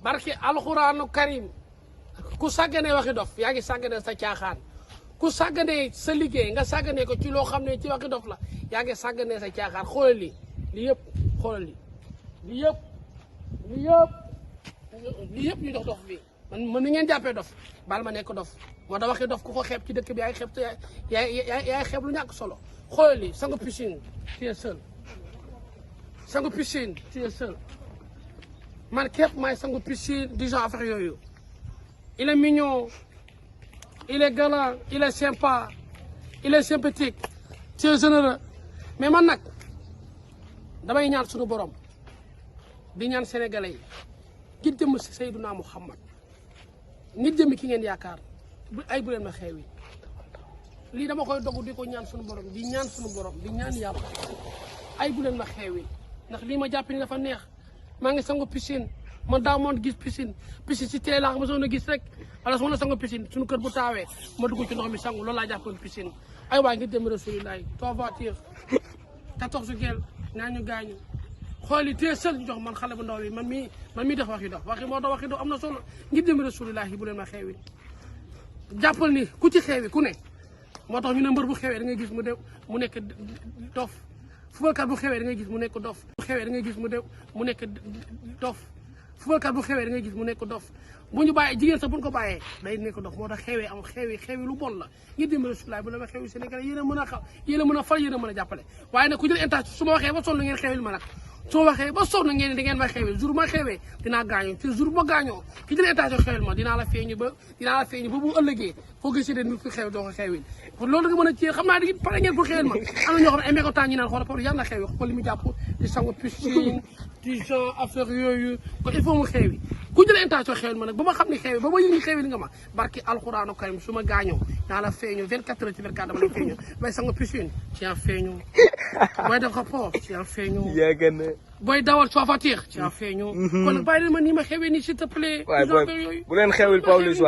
barki alxuraanu karim ku sàgganee waxi dof yaa ngi sàgganee sa caaxaan ku sàgganee sa liggéey nga sàgganee ko ci loo xam ne ci waxi dof la yaa ngi sàgganee sa caaxaan xoolal li yëpp xoolal li yëpp ñu dof bi man ni ngeen jàppee dof baal ma nekk dof moo tax waxi dof ku ko xeeb ci dëkk bi yaay xeeb yaay xeeb lu ñàkk solo xoolal li sangu piscine tu es seul sangu piscine tu es seul man képp maay sangu piscine du genre affaire yooyu il est mignon il est galant il est sympa il est sympathique tu es généreux mais man nag damay ñaan suñu borom di ñaan sénégalais yi ngir jëm si Seydina Muhammad ngir jëmmi ki ngeen yaakaar ay bu leen ma xeewi lii dama koy dogu di ko ñaan suñu borom di ñaan suñu borom di ñaan yàlla ay bu leen ma xeewi ndax lii ma jàpp ni dafa neex maa ngi sangu piscine man daa moon gis piscine si télé laa ma soon a gis rek wala su ma la sangu piscine suñu kër bu taawee ma dugg ci ndox mi sangu loolu laa jàppoon piscine ay waay ngir dem rasulilaay toi voiture 14 gel naa ñu gaañu xool yi tee sël jox man xale bu ndaw bi man mii def waxi dox moo tax waxi dox am na solo ngir dem rasulilaay bu leen ma xeewi jàppal ni ku ci xeewi ku ne moo tax ñu ne mbër bu xewee da ngay gis mu nekk dof fubalkat bu xewee da ngay gis mu nekk dof bu xewee da ngay gis mu nekk dof fubalkat bu xewee da ngay gis mu nekk dof bu ñu bàyyee jigéen sax bu ñu ko bàyyee day nekk dof moo tax xewee lu bon la ngir dimbali Rasulullaah bu la ma xewi Sénégal yéen a mën a xam yéen a mën a fal yéen a mën a jàppale waaye nag ku jël intention su ma waxee ba sonn ngeen xewil ma nag su ma waxee ba sonn ngeen da ngeen may xewil jour ma xewee dinaa gaañoo te jour ma gaañoo ki jël intention xewil ma dinaa la feeñu ba bu ëllëgee foo gisee de nit fi xew doo ko xewil loolu nga mën a ci xam naa di pare ngeen pour xewil ma am na ñoo xam ne ay mécontent ñi naan xool pour yàlla xewi ko li mu jàpp di sangu piscine di genre affaire yooyu kon il faut mu xewi ku jël intention xewil ma nag ba ma xam ne xewi ba ma yëg ni xewil nga ma barki alxuraanu karim su ma gaañoo naa la feeñu 24 heures ci 24 dama la feeñu bay sangu piscine ci en feeñu booy def rapport ci en feeñu booy dawal soo voiture ci en feeñu kon nag bàyyi leen ma nii ma xewee nii s'il te plaît bu leen xewil Pawlish